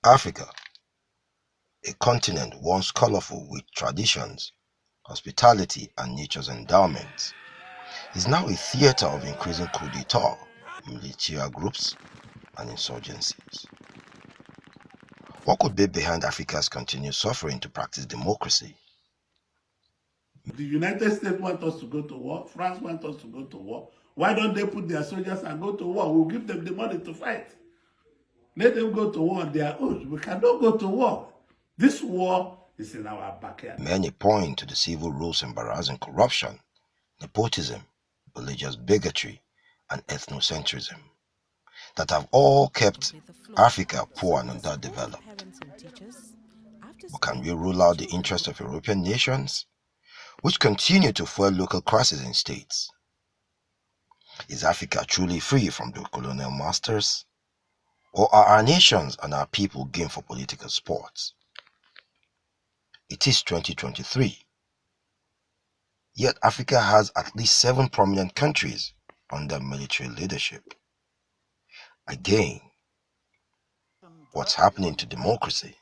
Africa, a continent once colorful with traditions, hospitality, and nature's endowments, is now a theater of increasing coup d'etat, military groups, and insurgencies. What could be behind Africa's continued suffering to practice democracy? The United States want us to go to war. France wants us to go to war. Why don't they put their soldiers and go to war? We'll give them the money to fight. Let them go to war on their own. We cannot go to war. This war is in our backyard. Many point to the civil rules embarrassing corruption, nepotism, religious bigotry, and ethnocentrism that have all kept Africa poor and underdeveloped. But can we rule out the interests of European nations, which continue to fuel local crises in states? Is Africa truly free from the colonial masters? Or are our nations and our people game for political sports? It is 2023. Yet Africa has at least 7 prominent countries under military leadership. Again, what's happening to democracy?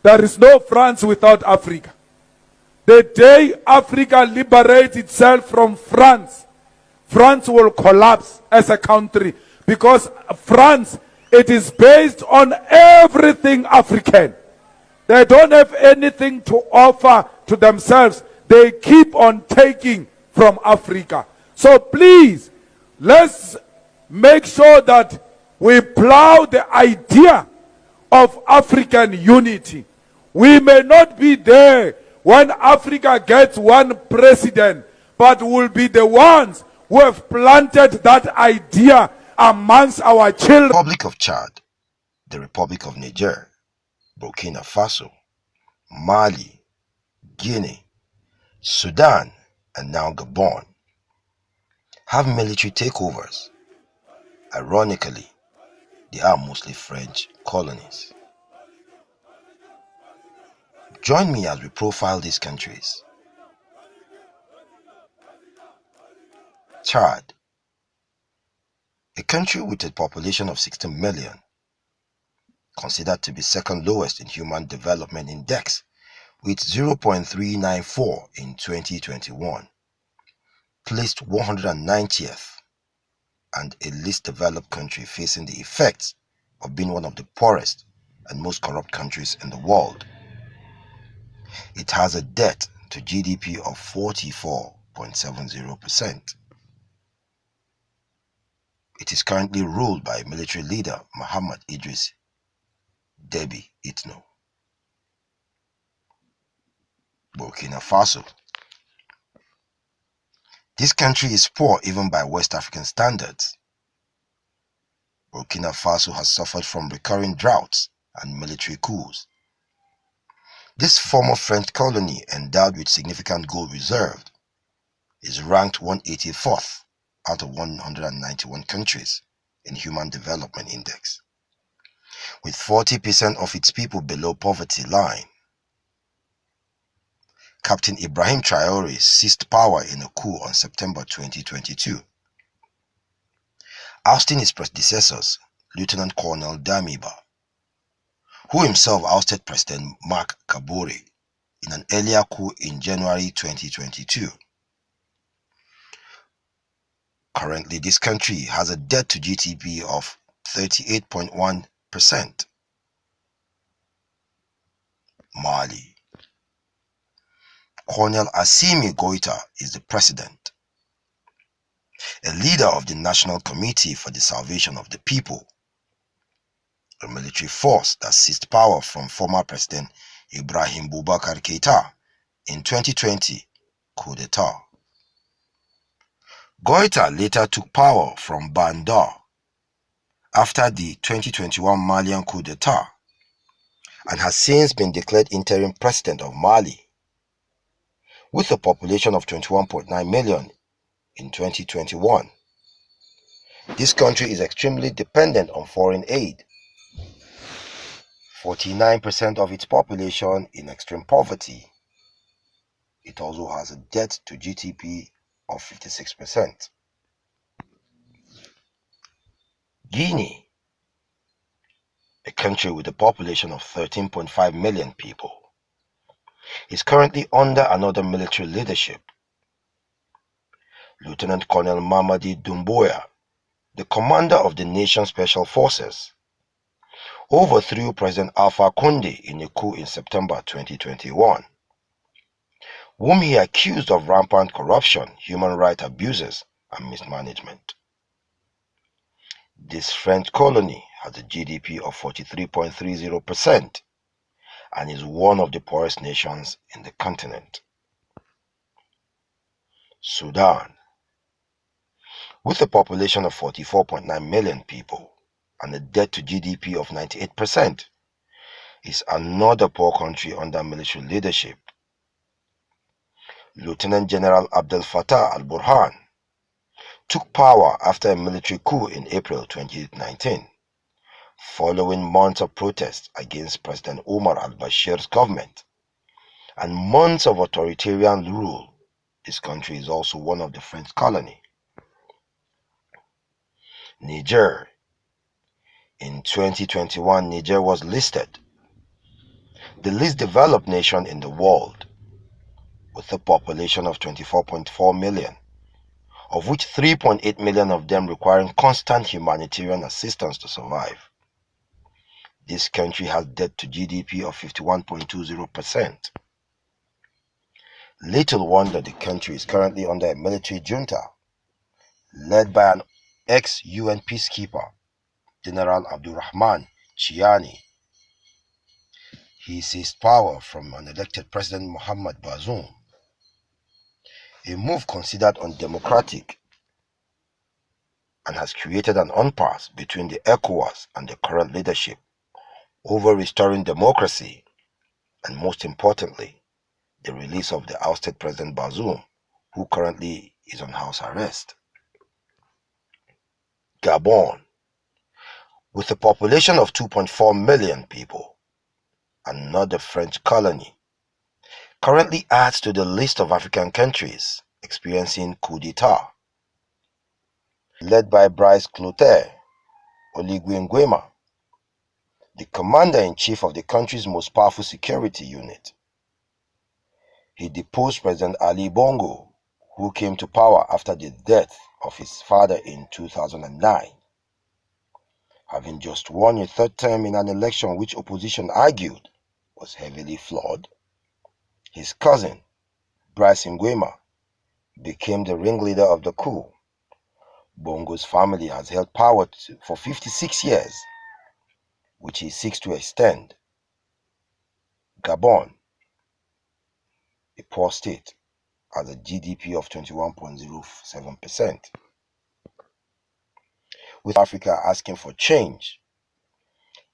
There is no France without Africa. The day Africa liberates itself from France, France will collapse as a country, because France, it is based on everything African. They don't have anything to offer to themselves. They keep on taking from Africa. So please, let's make sure that we plow the idea of African unity. We may not be there when Africa gets one president, but we'll be the ones who have planted that idea amongst our children. The Republic of Chad, the Republic of Niger, Burkina Faso, Mali, Guinea, Sudan, and now Gabon have military takeovers. Ironically, they are mostly French colonies. Join me as we profile these countries. Chad, a country with a population of 16 million, considered to be second lowest in Human Development Index with 0.394 in 2021, placed 190th, and a least developed country facing the effects of being one of the poorest and most corrupt countries in the world. It has a debt to GDP of 44.70%. It is currently ruled by military leader Muhammad Idris Deby Itno. Burkina Faso. This country is poor even by West African standards. Burkina Faso has suffered from recurring droughts and military coups. This former French colony, endowed with significant gold reserves, is ranked 184th out of 191 countries in Human Development Index, with 40% of its people below poverty line. Captain Ibrahim Traoré seized power in a coup on September 2022, ousting his predecessors, Lieutenant Colonel Damiba, who himself ousted President Marc Kabore in an earlier coup in January 2022. Currently, this country has a debt to GDP of 38.1%. Mali. Colonel Assimi Goïta is the president, a leader of the National Committee for the Salvation of the People, a military force that seized power from former President Ibrahim Boubacar Keïta in 2020 coup d'etat. Goïta later took power from Bandar after the 2021 Malian coup d'etat and has since been declared interim president of Mali. With a population of 21.9 million in 2021, this country is extremely dependent on foreign aid. 49% of its population in extreme poverty. It also has a debt to GDP of 56%. Guinea, country with a population of 13.5 million people, is currently under another military leadership. Lieutenant Colonel Mamadi Doumbouya, the commander of the nation's special forces, overthrew President Alpha Conde in a coup in September 2021, whom he accused of rampant corruption, human rights abuses, and mismanagement. This French colony has a GDP of 43.30% and is one of the poorest nations in the continent. Sudan, with a population of 44.9 million people and a debt to GDP of 98%, is another poor country under military leadership. Lieutenant General Abdel Fattah al-Burhan took power after a military coup in April 2019, following months of protests against President Omar al-Bashir's government and months of authoritarian rule. This country is also one of the French colonies. Niger. In 2021, Niger was listed the least developed nation in the world, with a population of 24.4 million, of which 3.8 million of them requiring constant humanitarian assistance to survive. This country has debt to GDP of 51.20%. Little wonder the country is currently under a military junta led by an ex-UN peacekeeper, General Abdurrahman Chiani. He seized power from unelected President Mohamed Bazoum, a move considered undemocratic, and has created an impasse between the ECOWAS and the current leadership over restoring democracy and, most importantly, the release of the ousted President Bazoum, who currently is on house arrest. Gabon, with a population of 2.4 million people, another French colony, currently adds to the list of African countries experiencing coup d'etat. Led by Brice Clotaire Oligui Nguema, the commander-in-chief of the country's most powerful security unit. He deposed President Ali Bongo, who came to power after the death of his father in 2009. Having just won a third term in an election which opposition argued was heavily flawed, his cousin, Brice Nguema, became the ringleader of the coup. Bongo's family has held power for 56 years, which he seeks to extend. Gabon, a poor state, has a GDP of 21.07%. With Africa asking for change,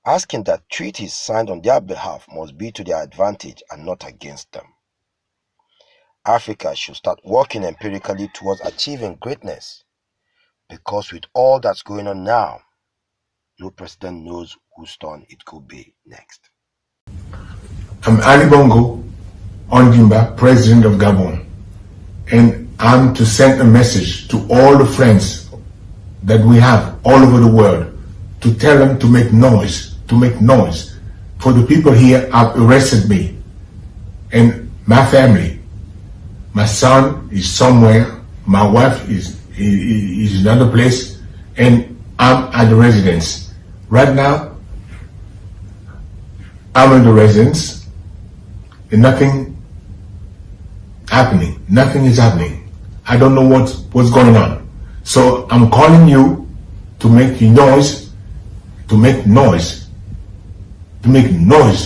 asking that treaties signed on their behalf must be to their advantage and not against them. Africa should start working empirically towards achieving greatness, because with all that's going on now, no president knows whose turn it could be next. I'm Ali Bongo Ondimba, President of Gabon, and I'm to send a message to all the friends that we have all over the world to tell them to make noise, for the people here have arrested me and my family. My son is somewhere, my wife is in another place, and I'm at the residence. Right now, I'm in the residence and nothing is happening. I don't know what's going on. So I'm calling you to make noise,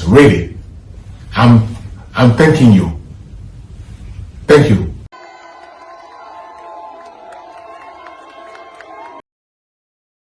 really. I'm thanking you. Thank you.